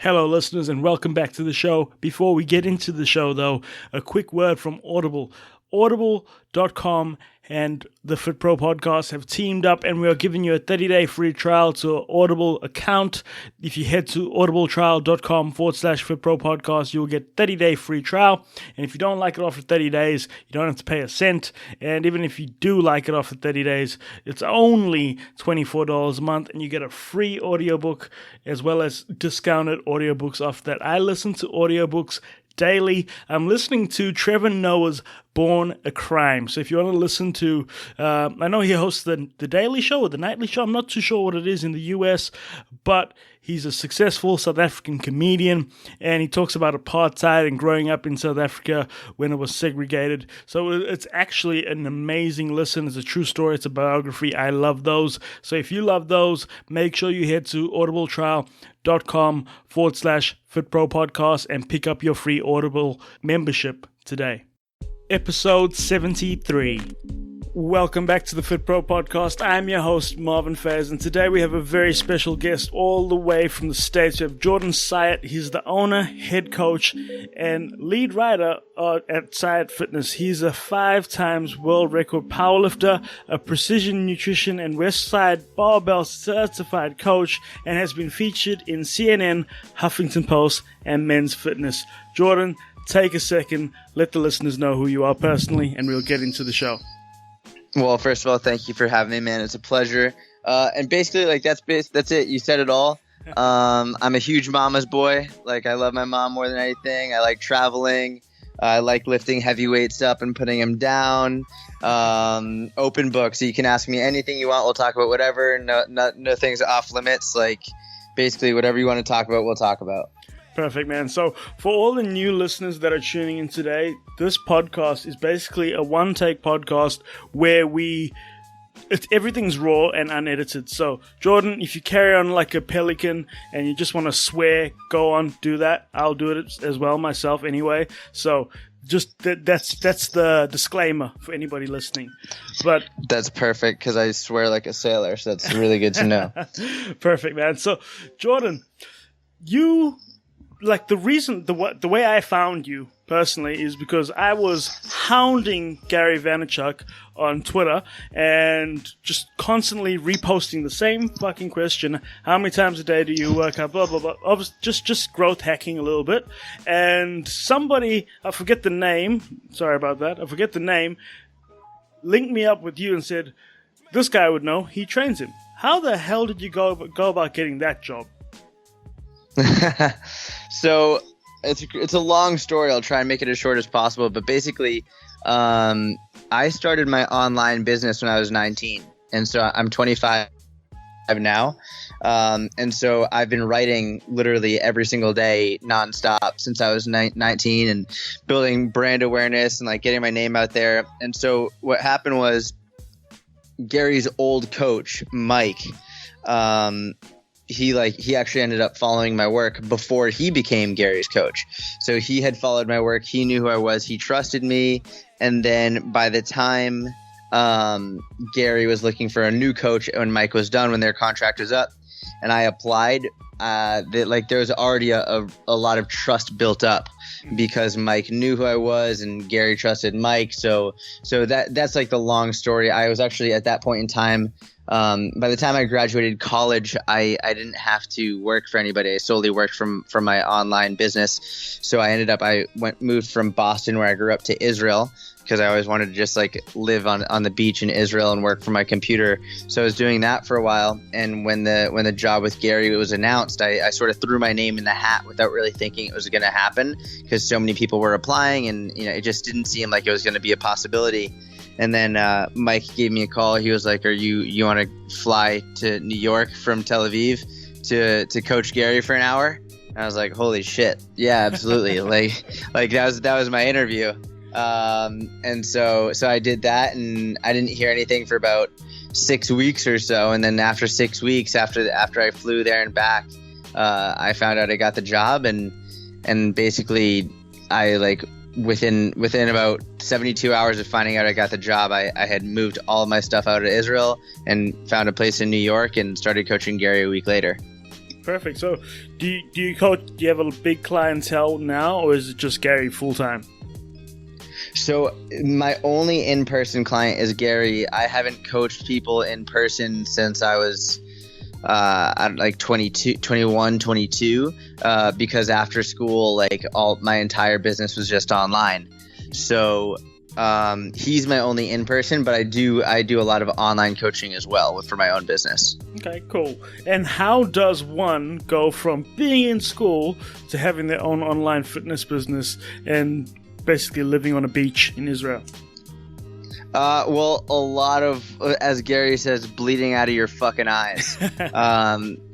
Hello, listeners, and welcome back to the show. Before we get into the show, though, a quick word from Audible. Audible.com and the Fit Pro podcast have teamed up, and we are giving you a 30-day free trial to an Audible account. If you head to audibletrial.com/FitPro podcast, you'll get 30-day free trial. And if you don't like it after 30 days, you don't have to pay a cent. And even if you do like it after 30 days, it's only $24 a month, and you get a free audiobook as well as discounted audiobooks off that. I listen to audiobooks daily. I'm listening to Trevor Noah's Born a Crime. So if you want to listen to, I know he hosts the Daily Show or the Nightly Show. I'm not too sure what it is in the US, but he's a successful South African comedian, and he talks about apartheid and growing up in South Africa when it was segregated. So it's actually an amazing listen. It's a true story. It's a biography. I love those. So if you love those, make sure you head to audibletrial.com/FitPro podcast and pick up your free Audible membership today. Episode 73. Welcome back to the Fit Pro podcast. I'm your host, Marvin Faz, and today we have a very special guest all the way from the States. We have Jordan Syatt. He's the owner, head coach, and lead writer at Syatt Fitness. He's a 5 times World Record Powerlifter, a precision nutrition and Westside Barbell certified coach, and has been featured in CNN, Huffington Post, and Men's Fitness. Jordan, take a second, let the listeners know who you are personally, and we'll get into the show. Well, first of all, thank you for having me, man. It's a pleasure. And basically, like, that's it. You said it all. I'm a huge mama's boy. Like, I love my mom more than anything. I like traveling. I like lifting heavy weights up and putting them down. Open book, so you can ask me anything you want. We'll talk about whatever. No things off limits. Like, basically, whatever you want to talk about, we'll talk about. Perfect, man. So for all the new listeners that are tuning in today, this podcast is basically a one-take podcast where everything's raw and unedited. So Jordan, if you carry on like a pelican and you just want to swear, go on, do that. I'll do it as well myself anyway. So just that's the disclaimer for anybody listening. But that's perfect, because I swear like a sailor, so that's really good to know. Perfect, man. So Jordan, you... like the way I found you personally is because I was hounding Gary Vaynerchuk on Twitter and just constantly reposting the same fucking question. How many times a day do you work out? Blah, blah, blah. I was just growth hacking a little bit. And somebody, I forget the name. Sorry about that. I forget the name. Linked me up with you and said, this guy would know. He trains him. How the hell did you go about getting that job? So it's a long story. I'll try and make it as short as possible. But basically, I started my online business when I was 19. And so I'm 25 now. And so I've been writing literally every single day nonstop since I was 19 and building brand awareness and like getting my name out there. And so what happened was Gary's old coach, Mike, he actually ended up following my work before he became Gary's coach. So he had followed my work. He knew who I was. He trusted me. And then by the time Gary was looking for a new coach when Mike was done, when their contract was up, and I applied, there was already a lot of trust built up because Mike knew who I was and Gary trusted Mike. So that's like the long story. I was actually at that point in time, by the time I graduated college, I didn't have to work for anybody. I solely worked from my online business. So I moved from Boston, where I grew up, to Israel, because I always wanted to just like live on the beach in Israel and work from my computer. So I was doing that for a while. And when the job with Gary was announced, I sort of threw my name in the hat without really thinking it was going to happen, because so many people were applying, and it just didn't seem like it was going to be a possibility. And then Mike gave me a call. He was like, you want to fly to New York from Tel Aviv to coach Gary for an hour? And I was like, holy shit. Yeah, absolutely. like that was my interview. And so I did that, and I didn't hear anything for about 6 weeks or so. And then after 6 weeks, after I flew there and back, I found out I got the job, and basically I within about 72 hours of finding out I got the job, I had moved all of my stuff out of Israel and found a place in New York and started coaching Gary a week later. Perfect. So, do you coach? Do you have a big clientele now, or is it just Gary full time? So my only in-person client is Gary. I haven't coached people in person since I was like 22, 21, 22, because after school, like all my entire business was just online. So he's my only in-person, but I do a lot of online coaching as well for my own business. Okay, cool. And how does one go from being in school to having their own online fitness business and basically living on a beach in Israel? Well, a lot of, as Gary says, bleeding out of your fucking eyes.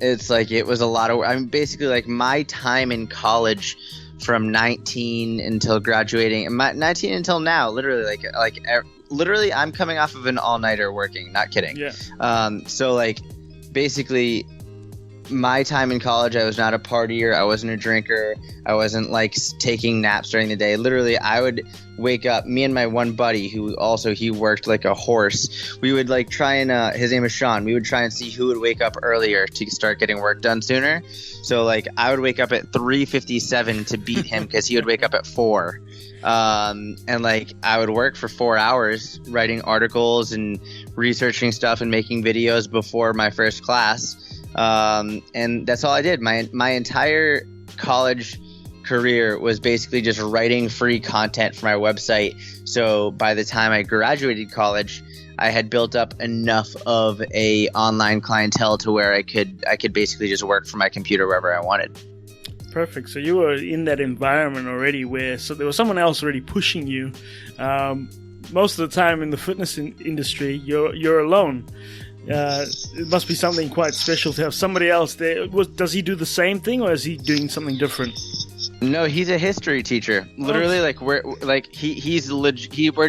It's like, it was a lot of, I mean, basically like my time in college from 19 until graduating, 19 until now, literally literally I'm coming off of an all-nighter working, not kidding. Yeah. So like basically my time in college, I was not a partier. I wasn't a drinker. I wasn't like taking naps during the day. Literally, I would wake up, me and my one buddy who also, he worked like a horse. We would like try and, his name is Sean. We would try and see who would wake up earlier to start getting work done sooner. So like I would wake up at 3:57 to beat him because he would wake up at 4. And like I would work for 4 hours writing articles and researching stuff and making videos before my first class. And that's all I did. My entire college career was basically just writing free content for my website. So by the time I graduated college, I had built up enough of a online clientele to where I could basically just work from my computer wherever I wanted. Perfect. So you were in that environment already where there was someone else already pushing you. Most of the time in the fitness industry, you're alone. It must be something quite special to have somebody else there. Does he do the same thing, or is he doing something different? No, he's a history teacher. Literally, like we're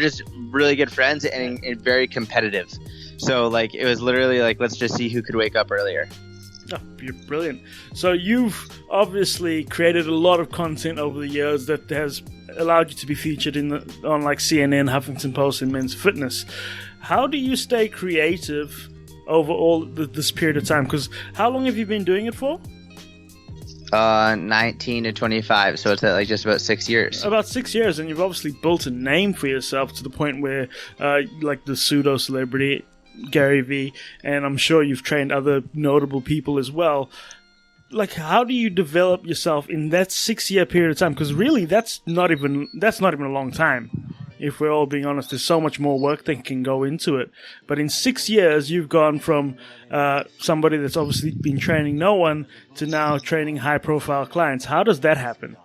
just really good friends and very competitive. So like it was literally like, let's just see who could wake up earlier. Oh, you're brilliant. So you've obviously created a lot of content over the years that has allowed you to be featured on like CNN, Huffington Post, and Men's Fitness. How do you stay creative over all this period of time? Because how long have you been doing it for? 19 to 25, so it's like just about 6 years. About 6 years, and you've obviously built a name for yourself to the point where, like the pseudo celebrity Gary V, and I'm sure you've trained other notable people as well. Like, how do you develop yourself in that 6 year period of time? Because really, that's not even a long time. If we're all being honest, there's so much more work that can go into it. But in 6 years, you've gone from somebody that's obviously been training no one to now training high-profile clients. How does that happen?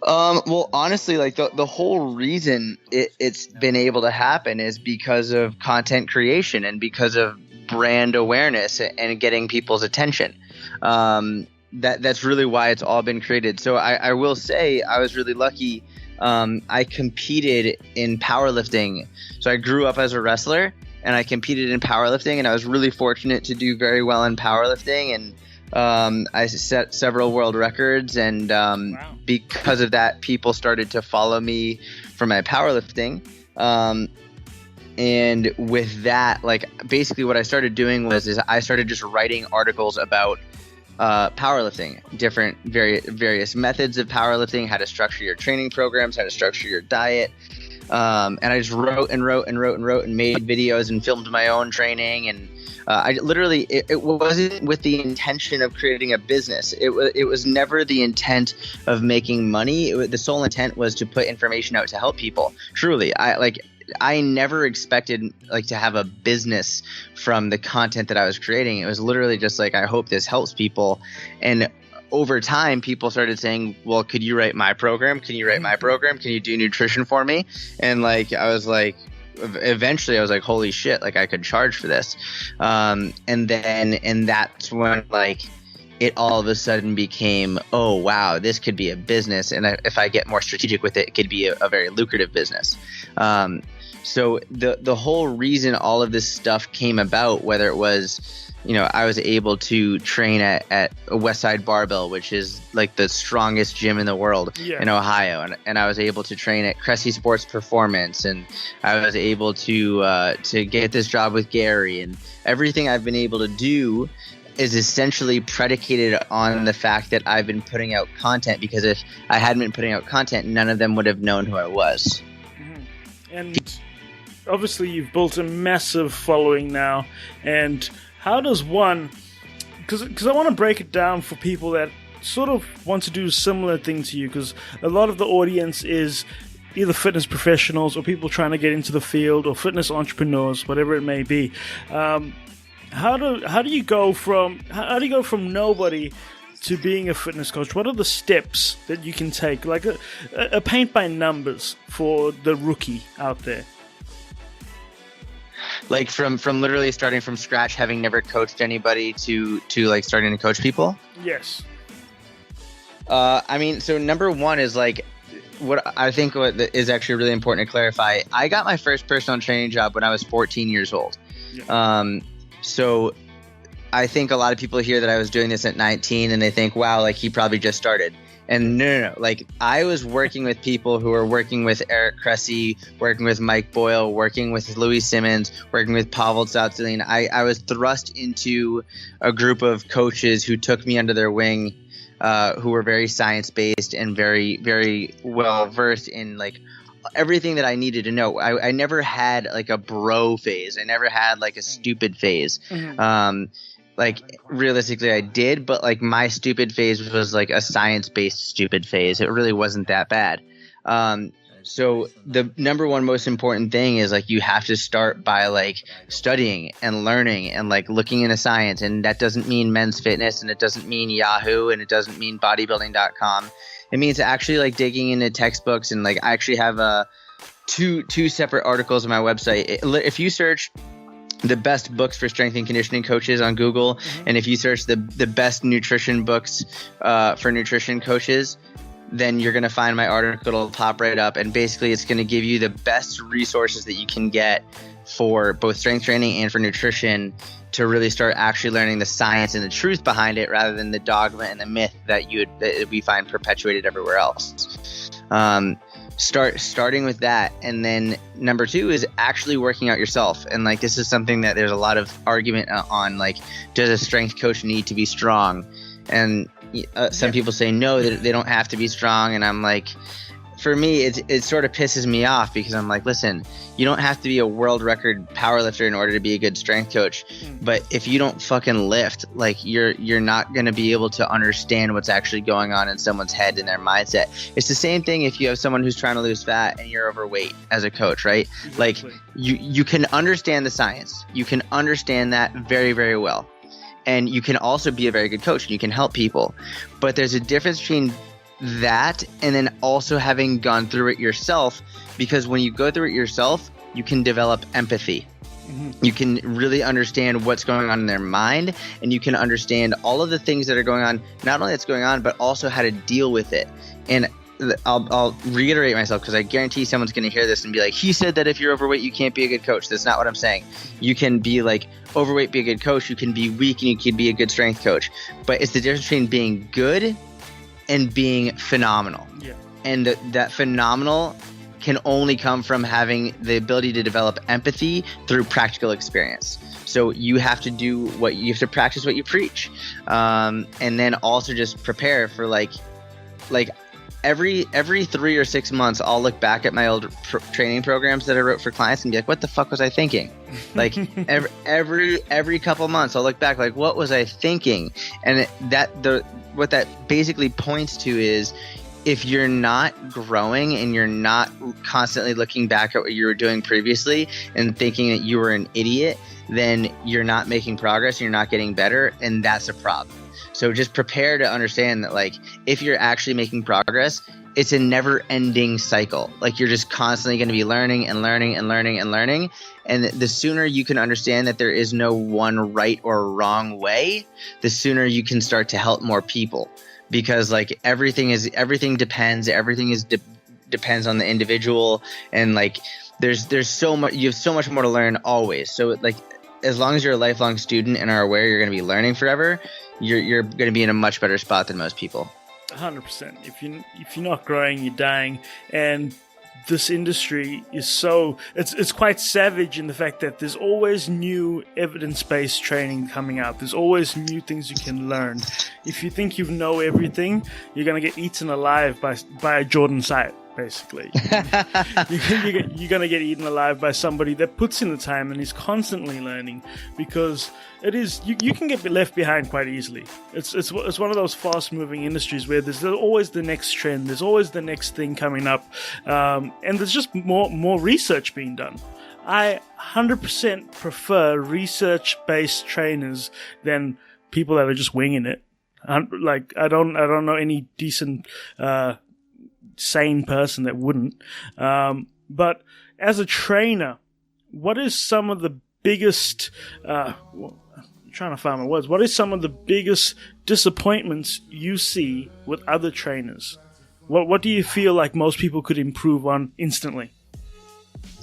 Well, honestly, like the whole reason it's been able to happen is because of content creation and because of brand awareness and getting people's attention. That's really why it's all been created. So I will say I was really lucky. I competed in powerlifting. So I grew up as a wrestler and I competed in powerlifting, and I was really fortunate to do very well in powerlifting, and I set several world records, and Wow. Because of that, people started to follow me for my powerlifting. And with that, like basically what I started doing is I started just writing articles about powerlifting, different various methods of powerlifting, how to structure your training programs, how to structure your diet. And I just wrote and made videos and filmed my own training. And I literally, it wasn't with the intention of creating a business. It was never the intent of making money. The sole intent was to put information out to help people. Truly, I never expected like to have a business from the content that I was creating. It was literally just like, I hope this helps people. And over time, people started saying, well, could you write my program? Can you write my program? Can you do nutrition for me? And like, I was like, eventually I was like, holy shit, like I could charge for this. And that's when like it all of a sudden became, oh, wow, this could be a business. And if I get more strategic with it, it could be a very lucrative business. So the whole reason all of this stuff came about, whether it was, I was able to train at Westside Barbell, which is like the strongest gym in the world in Ohio. And I was able to train at Cressy Sports Performance, and I was able to get this job with Gary, and everything I've been able to do is essentially predicated on the fact that I've been putting out content, because if I hadn't been putting out content, none of them would have known who I was. And obviously you've built a massive following now. And how does one... Because I want to break it down for people that sort of want to do a similar thing to you, because a lot of the audience is either fitness professionals or people trying to get into the field, or fitness entrepreneurs, whatever it may be. How do you go from nobody to being a fitness coach? What are the steps that you can take, like a paint by numbers for the rookie out there? Like from literally starting from scratch, having never coached anybody, to like starting to coach people? Yes. I mean, so number one is like, what I think is actually really important to clarify. I got my first personal training job when I was 14 years old. Yeah. So I think a lot of people hear that I was doing this at 19 and they think, wow, like he probably just started. And no. Like, I was working with people who were working with Eric Cressy, working with Mike Boyle, working with Louis Simmons, working with Pavel Tsatsouline. I was thrust into a group of coaches who took me under their wing, who were very science-based and very, very well-versed in, like, everything that I needed to know. I never had, like, a bro phase. I never had, like, a stupid phase. Mm-hmm. Like, realistically, I did, but, like, my stupid phase was, like, a science-based stupid phase. It really wasn't that bad. So the number one most important thing is, like, you have to start by, like, studying and learning and, like, looking into science. And that doesn't mean Men's Fitness, and it doesn't mean Yahoo, and it doesn't mean bodybuilding.com. It means actually, like, digging into textbooks. And, like, I actually have two separate articles on my website. If you search the best books for strength and conditioning coaches on Google, mm-hmm. and if you search the best nutrition books for nutrition coaches, then you're going to find my article. It'll pop right up, and basically it's going to give you the best resources that you can get for both strength training and for nutrition, to really start actually learning the science and the truth behind it, rather than the dogma and the myth that we find perpetuated everywhere else. Starting with that. And then number two is actually working out yourself. And, like, this is something that there's a lot of argument on, like, does a strength coach need to be strong? And some people say no, that they don't have to be strong. And I'm like, for me, it sort of pisses me off, because I'm like, listen, you don't have to be a world record powerlifter in order to be a good strength coach. But if you don't fucking lift, like, you're not going to be able to understand what's actually going on in someone's head and their mindset. It's the same thing if you have someone who's trying to lose fat and you're overweight as a coach, right? Exactly. Like, you can understand the science. You can understand that very, very well. And you can also be a very good coach, and you can help people. But there's a difference between that and then also having gone through it yourself, because when you go through it yourself, you can develop empathy. Mm-hmm. You can really understand what's going on in their mind, and you can understand all of the things that are going on, not only that's going on, but also how to deal with it. And I'll reiterate myself, because I guarantee someone's going to hear this and be like, he said that if you're overweight, you can't be a good coach. That's not what I'm saying. You can be, like, overweight, be a good coach. You can be weak, and you can be a good strength coach. But it's the difference between being good and being phenomenal. Yeah. And that phenomenal can only come from having the ability to develop empathy through practical experience. So you have to practice what you preach. And then also just prepare for, like every 3 or 6 months, I'll look back at my old training programs that I wrote for clients and be like, what the fuck was I thinking? Like, every couple months, I'll look back, like, what was I thinking? And what that basically points to is, if you're not growing and you're not constantly looking back at what you were doing previously and thinking that you were an idiot, then you're not making progress, you're not getting better, and that's a problem. So just prepare to understand that, like, if you're actually making progress, it's a never-ending cycle. Like, you're just constantly going to be learning and learning and learning and learning. And the sooner you can understand that there is no one right or wrong way, the sooner you can start to help more people. Because, like, everything depends on the individual, and, like, there's so much, you have so much more to learn always. So, like, as long as you're a lifelong student and are aware you're going to be learning forever, you're going to be in a much better spot than most people. 100%. If you're not growing, you're dying. And this industry is so it's quite savage in the fact that there's always new evidence-based training coming out. There's always new things you can learn. If you think you know everything, you're gonna get eaten alive by Jordan Syatt. Basically, you're going to get eaten alive by somebody that puts in the time and is constantly learning, because it is you can get left behind quite easily. It's one of those fast moving industries where there's always the next trend, there's always the next thing coming up, and there's just more research being done. I 100% prefer research based trainers than people that are just winging it. Like I don't know any decent sane person that wouldn't. But as a trainer, what is some of the biggest I'm trying to find my words. What is some of the biggest disappointments you see with other trainers? What do you feel like most people could improve on instantly?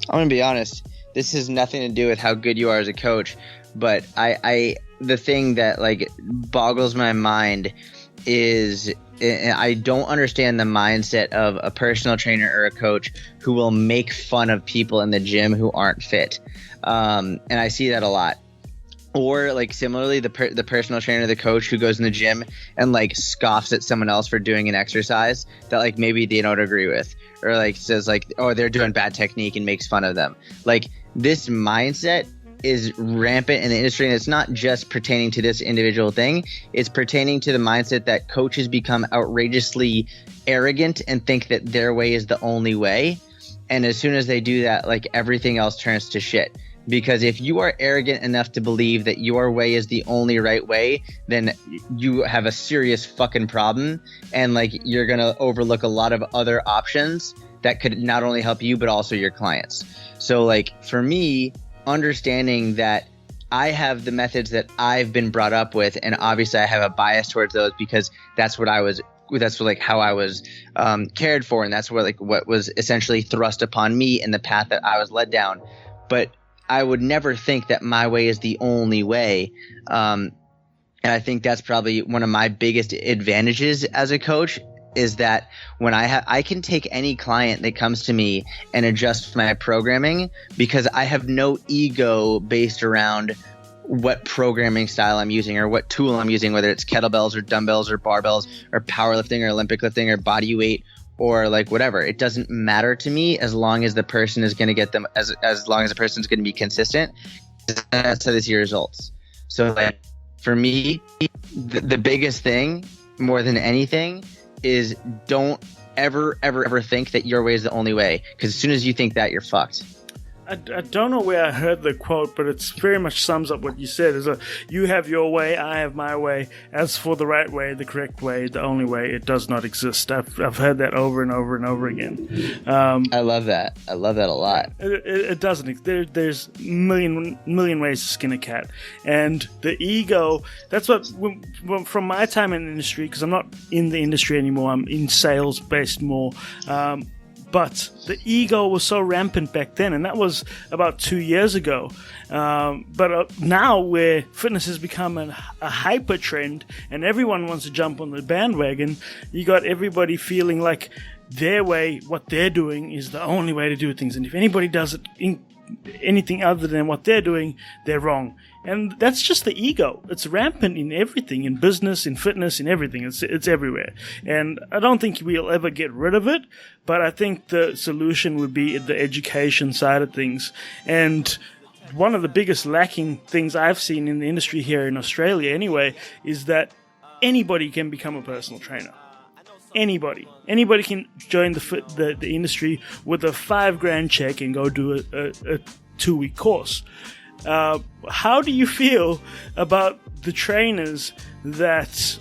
I'm gonna be honest. This has nothing to do with how good you are as a coach, but I the thing that like boggles my mind is I don't understand the mindset of a personal trainer or a coach who will make fun of people in the gym who aren't fit. And I see that a lot. Or like similarly, the personal trainer, the coach who goes in the gym and like scoffs at someone else for doing an exercise that like maybe they don't agree with, or like says like, oh, they're doing bad technique and makes fun of them. Like this mindset is rampant in the industry, and it's not just pertaining to this individual thing. It's pertaining to the mindset that coaches become outrageously arrogant and think that their way is the only way. And as soon as they do that, like everything else turns to shit. Because if you are arrogant enough to believe that your way is the only right way, then you have a serious fucking problem. And like you're going to overlook a lot of other options that could not only help you, but also your clients. So like for me, understanding that I have the methods that I've been brought up with, and obviously I have a bias towards those because that's what like how I was cared for, and that's what was essentially thrust upon me in the path that I was led down. But I would never think that my way is the only way. And I think that's probably one of my biggest advantages as a coach, is that when I can take any client that comes to me and adjust my programming, because I have no ego based around what programming style I'm using or what tool I'm using, whether it's kettlebells or dumbbells or barbells or powerlifting or Olympic lifting or body weight or like whatever. It doesn't matter to me as long as the person is going to get them, as long as the person is going to be consistent. That's how they see results. So like for me, the biggest thing more than anything is don't ever think that your way is the only way, because as soon as you think that, you're fucked. I don't know where I heard the quote, but it very much sums up what you said. Is you have your way, I have my way. As for the right way, the correct way, the only way, it does not exist. I've heard that over and over and over again. I love that. I love that a lot. It doesn't. There's million ways to skin a cat, and the ego. That's what from my time in the industry, because I'm not in the industry anymore. I'm in sales based more. But the ego was so rampant back then, and that was about 2 years ago. But now where fitness has become a hyper trend and everyone wants to jump on the bandwagon, you got everybody feeling like their way, what they're doing, is the only way to do things. And if anybody does it anything other than what they're doing, they're wrong. And that's just the ego. It's rampant in everything, in business, in fitness, in everything. It's everywhere. And I don't think we'll ever get rid of it, but I think the solution would be the education side of things. And one of the biggest lacking things I've seen in the industry here in Australia anyway is that anybody can become a personal trainer. Anybody can join the industry with a $5,000 check and go do a 2-week course. How do you feel about the trainers that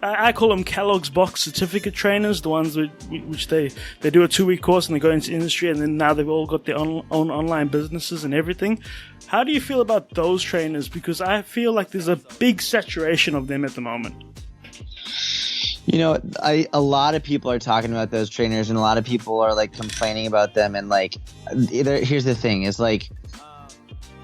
I call them Kellogg's box certificate trainers, the ones which they do a 2-week course and they go into industry, and then now they've all got their own online businesses and everything? How do you feel about those trainers? Because I feel like there's a big saturation of them at the moment. You know, a lot of people are talking about those trainers, and a lot of people are like complaining about them. And like, here's the thing: is like,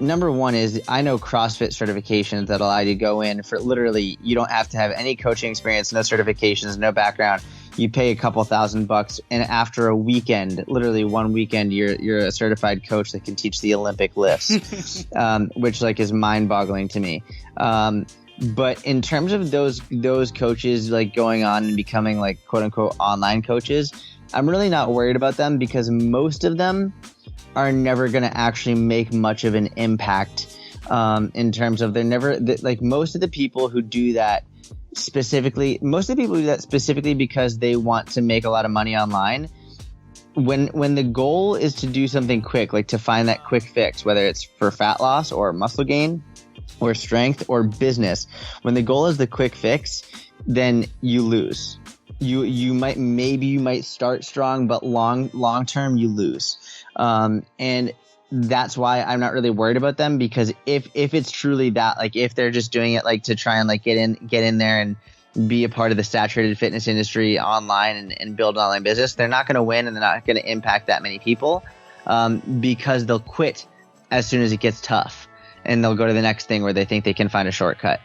number one is I know CrossFit certifications that allow you to go in for literally, you don't have to have any coaching experience, no certifications, no background. You pay a couple $1,000 and after a weekend, literally one weekend, you're a certified coach that can teach the Olympic lifts, which like is mind boggling to me. But in terms of those coaches like going on and becoming like quote unquote online coaches, I'm really not worried about them because most of them are never going to actually make much of an impact in terms of like most of the people who do that specifically because they want to make a lot of money online. When the goal is to do something quick, like to find that quick fix, whether it's for fat loss or muscle gain or strength or business, when the goal is the quick fix, then you lose. You might start strong, but long term you lose. And that's why I'm not really worried about them, because if it's truly that, like if they're just doing it like to try and like get in there and be a part of the saturated fitness industry online and build an online business, they're not going to win and they're not going to impact that many people, because they'll quit as soon as it gets tough and they'll go to the next thing where they think they can find a shortcut.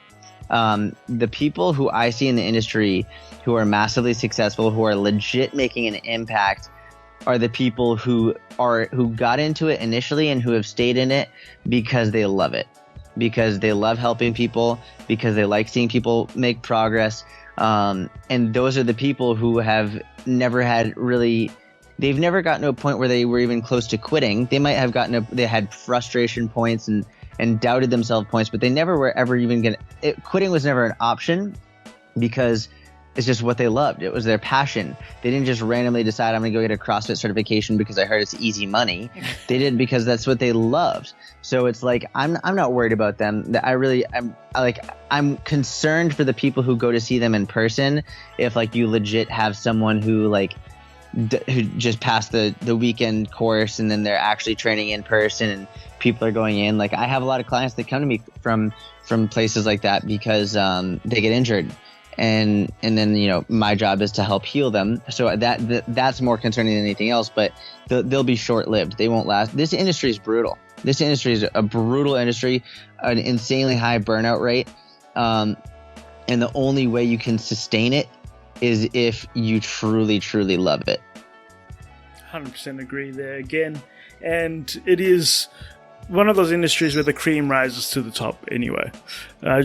The people who I see in the industry who are massively successful, who are legit making an impact, are the people who got into it initially and who have stayed in it because they love it, because they love helping people, because they like seeing people make progress. And those are the people who have never they've never gotten to a point where they were even close to quitting. They might have they had frustration points and doubted themselves points, but they never were ever even quitting was never an option because it's just what they loved. It was their passion. They didn't just randomly decide I'm going to go get a CrossFit certification because I heard it's easy money. They did it because that's what they loved. So it's like, I'm not worried about them. I'm concerned for the people who go to see them in person. If like you legit have someone who like who just passed the weekend course and then they're actually training in person and people are going in. Like I have a lot of clients that come to me from places like that because they get injured. And then, you know, my job is to help heal them. So that's more concerning than anything else, but they'll be short-lived. They won't last. This industry is brutal. This industry is a brutal industry, an insanely high burnout rate. And the only way you can sustain it is if you truly, truly love it. 100% agree there again. And it is one of those industries where the cream rises to the top anyway. I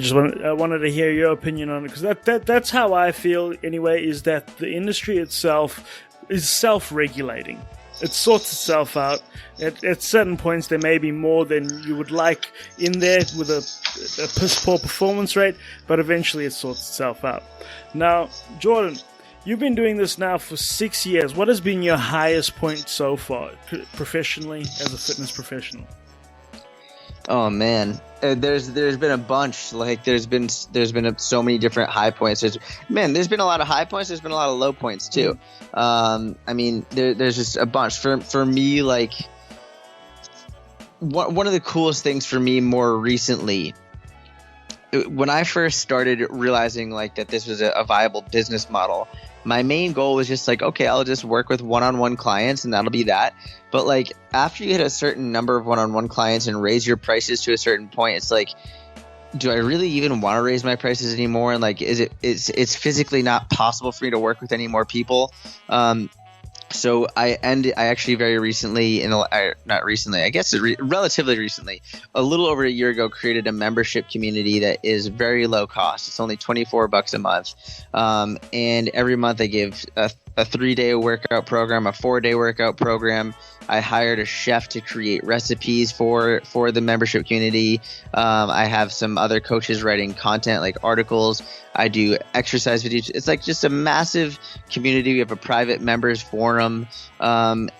wanted to hear your opinion on it, because that's how I feel anyway, is that the industry itself is self-regulating. It sorts itself out. At certain points, there may be more than you would like in there with a piss poor performance rate, but eventually it sorts itself out. Now, Jordan, you've been doing this now for 6 years. What has been your highest point so far, professionally, as a fitness professional? Oh man, there's been a bunch. Like there's been so many different high points. There's been a lot of high points. There's been a lot of low points too. I mean, there's just a bunch. For me, like one of the coolest things for me more recently, when I first started realizing like that this was a viable business model, my main goal was just like, okay, I'll just work with one-on-one clients and that'll be that. But like after you hit a certain number of one-on-one clients and raise your prices to a certain point, it's like, do I really even want to raise my prices anymore? And like, it's physically not possible for me to work with any more people. So I actually very recently, relatively recently, a little over a year ago, created a membership community that is very low cost. It's only $24 a month. And every month I give a 3-day workout program, a 4-day workout program. I hired a chef to create recipes for the membership community. I have some other coaches writing content like articles. I do exercise videos. It's like just a massive community. We have a private members forum. And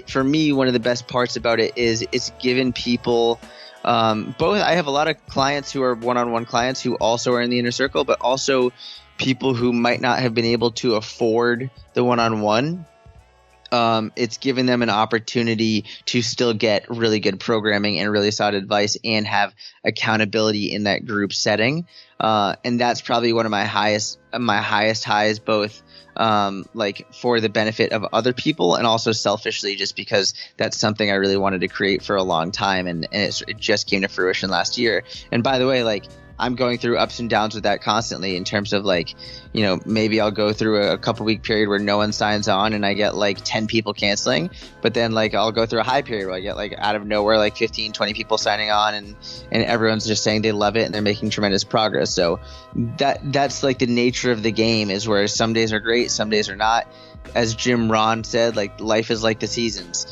for me, one of the best parts about it is it's given people both. I have a lot of clients who are one-on-one clients who also are in the inner circle, but also people who might not have been able to afford the one-on-one. it's given them an opportunity to still get really good programming and really solid advice and have accountability in that group setting. And that's probably one of my highest highs, both like for the benefit of other people and also selfishly, just because that's something I really wanted to create for a long time. And it just came to fruition last year. And by the way, like, I'm going through ups and downs with that constantly in terms of, like, you know, maybe I'll go through a couple week period where no one signs on and I get like 10 people canceling, but then like I'll go through a high period where I get like out of nowhere like 15, 20 people signing on, and everyone's just saying they love it and they're making tremendous progress. So that's like the nature of the game, is where some days are great, some days are not. As Jim Rohn said, like, life is like the seasons.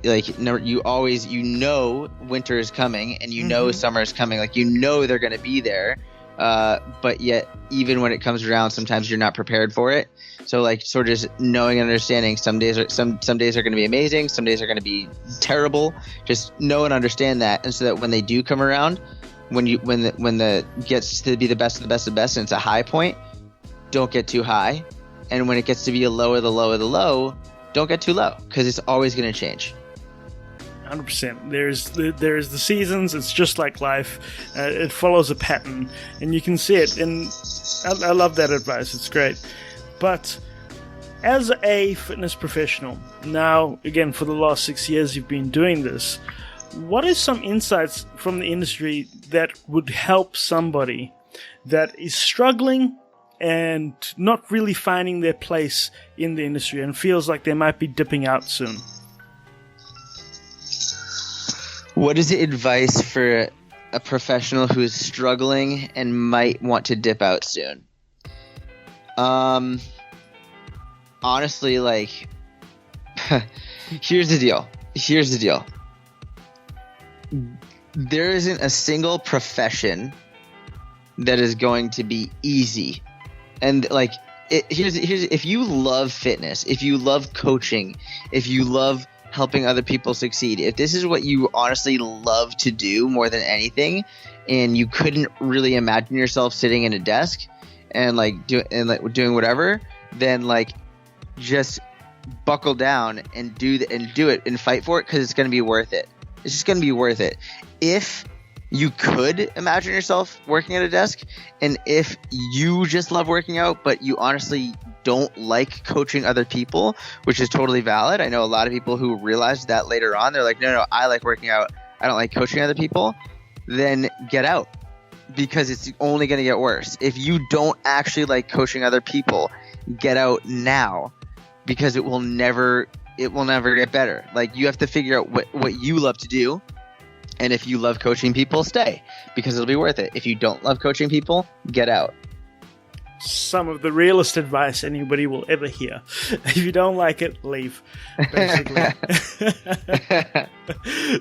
Like, you always, you know, winter is coming and you know summer is coming. Like, you know they're going to be there, but yet even when it comes around, sometimes you're not prepared for it. So, like, sort of just knowing and understanding, some days are some days are going to be amazing, some days are going to be terrible. Just know and understand that, and so that when they do come around, when the gets to be the best of the best of the best, and it's a high point, don't get too high, and when it gets to be a low of the low of the low, don't get too low, because it's always going to change. 100%. There's the seasons. It's just like life. It follows a pattern, and you can see it. And I love that advice. It's great. But as a fitness professional, now, again, for the last 6 years you've been doing this, what are some insights from the industry that would help somebody that is struggling and not really finding their place in the industry and feels like they might be dipping out soon? What is the advice for a professional who is struggling and might want to dip out soon? Honestly, like, here's the deal. There isn't a single profession that is going to be easy. And, like, here's if you love fitness, if you love coaching, if you love helping other people succeed, if this is what you honestly love to do more than anything, and you couldn't really imagine yourself sitting in a desk and doing whatever, then, like, just buckle down and do it and fight for it, because it's going to be worth it. It's just going to be worth it. If you could imagine yourself working at a desk, and if you just love working out, but you honestly don't like coaching other people, which is totally valid. I know a lot of people who realized that later on. They're like, no, I like working out, I don't like coaching other people. Then get out, because it's only going to get worse. If you don't actually like coaching other people, get out now, because it will never get better. Like, you have to figure out what you love to do. And if you love coaching people, stay, because it'll be worth it. If you don't love coaching people, get out. Some of the realest advice anybody will ever hear. If you don't like it, leave, basically.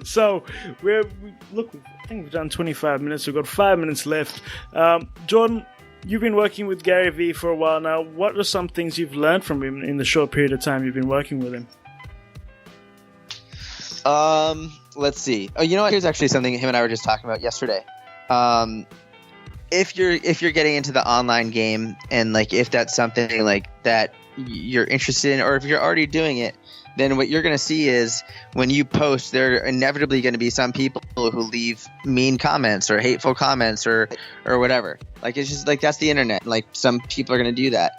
So, I think we've done 25 minutes. We've got 5 minutes left. Jordan, you've been working with Gary Vee for a while now. What are some things you've learned from him in the short period of time you've been working with him? Let's see. Oh, you know what? Here's actually something him and I were just talking about yesterday. If you're getting into the online game, and, like, if that's something like that you're interested in, or if you're already doing it, then what you're going to see is when you post, there are inevitably going to be some people who leave mean comments or hateful comments or whatever. Like, it's just like, that's the internet. Like, some people are going to do that.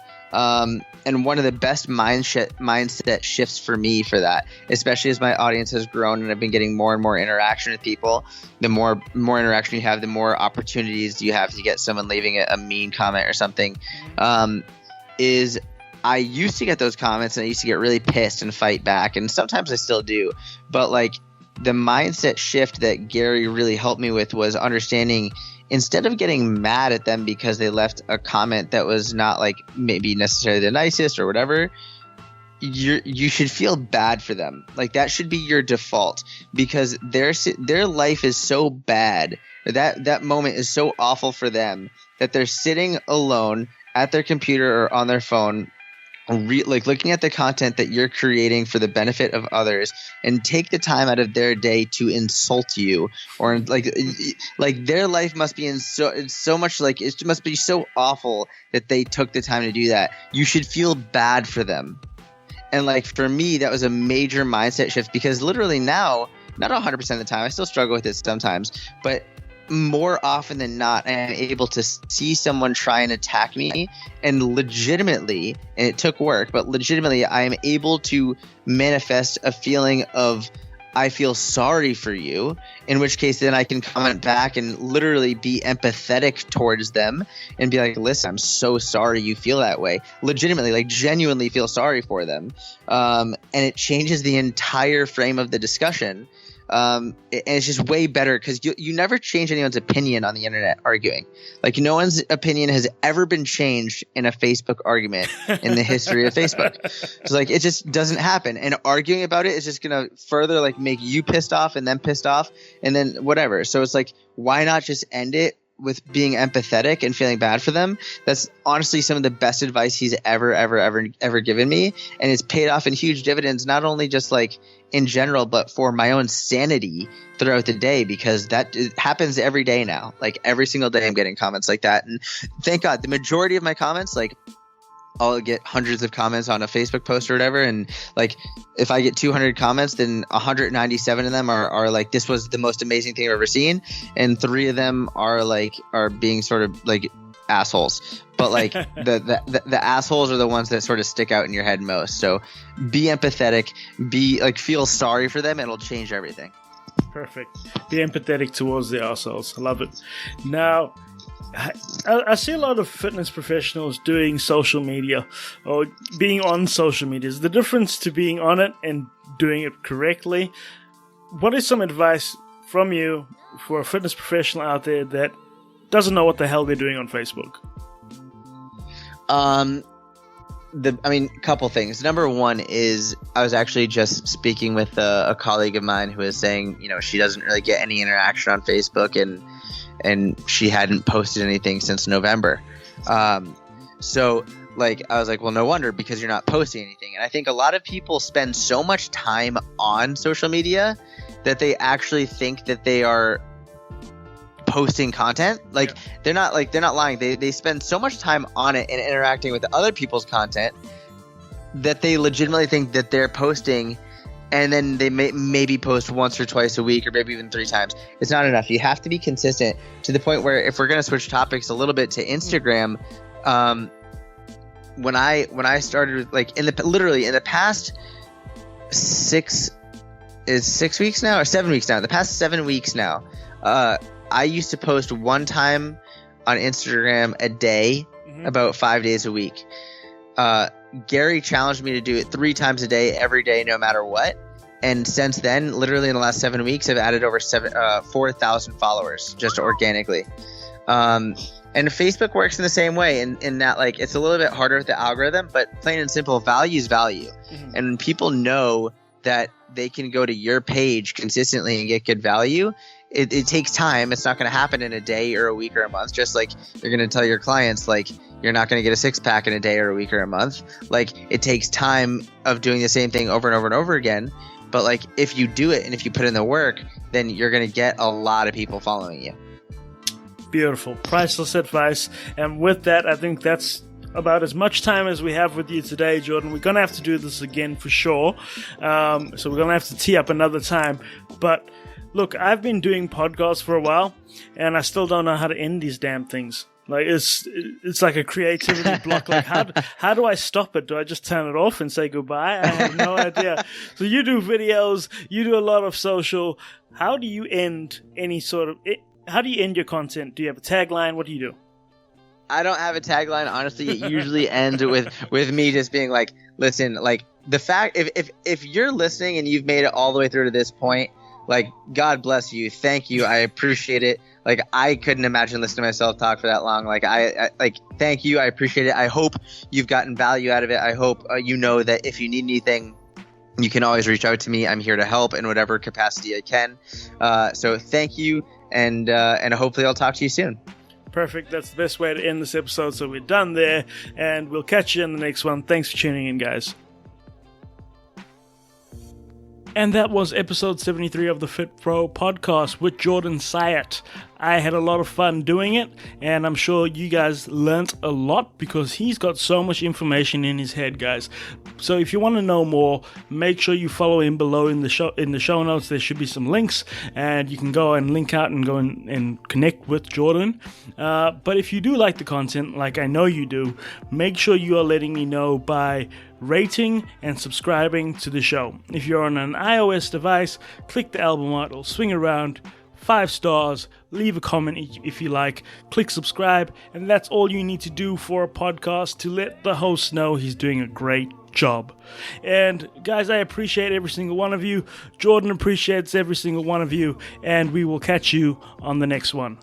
And one of the best mindset shifts for me for that, especially as my audience has grown and I've been getting more and more interaction with people, the more interaction you have, the more opportunities you have to get someone leaving a mean comment or something, is I used to get those comments and I used to get really pissed and fight back, and sometimes I still do. But, like, the mindset shift that Gary really helped me with was understanding, instead of getting mad at them because they left a comment that was not, like, maybe necessarily the nicest or whatever, you should feel bad for them. Like, that should be your default, because their life is so bad, that moment is so awful for them, that they're sitting alone at their computer or on their phone, like, looking at the content that you're creating for the benefit of others, and take the time out of their day to insult you, or like their life must be in so much, like, it must be so awful that they took the time to do that. You should feel bad for them. And like for me, that was a major mindset shift, because literally now, not 100% of the time, I still struggle with it sometimes, but more often than not, I am able to see someone try and attack me, and legitimately, and it took work, but legitimately, I am able to manifest a feeling of, I feel sorry for you, in which case then I can comment back and literally be empathetic towards them and be like, listen, I'm so sorry you feel that way. Legitimately, like genuinely feel sorry for them. And it changes the entire frame of the discussion. And it's just way better, because you never change anyone's opinion on the internet arguing. Like, no one's opinion has ever been changed in a Facebook argument in the history of Facebook. So like, it just doesn't happen. And arguing about it is just going to further like make you pissed off and them pissed off and then whatever. So it's like, why not just end it with being empathetic and feeling bad for them? That's honestly some of the best advice he's ever given me. And it's paid off in huge dividends, not only just like in general, but for my own sanity throughout the day, because that happens every day now. Like every single day I'm getting comments like that. And thank God the majority of my comments, like I'll get hundreds of comments on a Facebook post or whatever. And like, if I get 200 comments, then 197 of them are like, this was the most amazing thing I've ever seen. And 3 of them are being sort of like assholes. But like the assholes are the ones that sort of stick out in your head most. So be empathetic, feel sorry for them. It'll change everything. Perfect. Be empathetic towards the assholes. I love it. Now, I see a lot of fitness professionals doing social media or being on social media. Is the difference to being on it and doing it correctly? What is some advice from you for a fitness professional out there that doesn't know what the hell they're doing on Facebook? Couple things. Number one is, I was actually just speaking with a colleague of mine who was saying, she doesn't really get any interaction on Facebook, and she hadn't posted anything since November. So like, I was like, well, no wonder, because you're not posting anything. And I think a lot of people spend so much time on social media that they actually think that they are posting content. Like, yeah. They're not lying. They spend so much time on it and interacting with other people's content that they legitimately think that they're posting, and then they maybe post once or twice a week, or maybe even 3 times. It's not enough. You have to be consistent, to the point where, if we're going to switch topics a little bit to Instagram, when I started, like, in the past 6 weeks now, or 7 weeks now, the past 7 weeks now, I used to post 1 time on Instagram a day, about 5 days a week. Gary challenged me to do it 3 times a day, every day, no matter what. And since then, literally in the last 7 weeks, I've added over 4,000 followers just organically. And Facebook works in the same way, in that, like, it's a little bit harder with the algorithm, but plain and simple, value is value. And when people know that they can go to your page consistently and get good value, it takes time. It's not going to happen in a day or a week or a month. Just like you're going to tell your clients, like, you're not going to get a 6-pack in a day or a week or a month. Like, it takes time of doing the same thing over and over and over again. But like, if you do it and if you put in the work, then you're going to get a lot of people following you. Beautiful. Priceless advice. And with that, I think that's about as much time as we have with you today, Jordan. We're going to have to do this again for sure. So we're going to have to tee up another time. But look, I've been doing podcasts for a while, and I still don't know how to end these damn things. Like, it's like a creativity block. Like, how do I stop it? Do I just turn it off and say goodbye? I have no idea. So you do videos, you do a lot of social. How do you end how do you end your content? Do you have a tagline? What do you do? I don't have a tagline. Honestly, it usually ends with me just being like, listen, like, the fact, if you're listening and you've made it all the way through to this point, like, God bless you. Thank you. I appreciate it. Like, I couldn't imagine listening to myself talk for that long. Like, I thank you. I appreciate it. I hope you've gotten value out of it. I hope you know that if you need anything, you can always reach out to me. I'm here to help in whatever capacity I can. So thank you. And hopefully I'll talk to you soon. Perfect. That's the best way to end this episode. So we're done there, and we'll catch you in the next one. Thanks for tuning in, guys. And that was episode 73 of the Fit Pro podcast with Jordan Syatt. I had a lot of fun doing it, and I'm sure you guys learnt a lot because he's got so much information in his head, guys. So if you want to know more, make sure you follow him below in the show notes. There should be some links, and you can go and link out and go and connect with Jordan. But if you do like the content, like I know you do, make sure you are letting me know by rating and subscribing to the show. If you're on an iOS device, click the album art, it'll swing around, 5 stars, leave a comment if you like, click subscribe, and that's all you need to do for a podcast to let the host know he's doing a great job. And guys, I appreciate every single one of you. Jordan appreciates every single one of you, and we will catch you on the next one.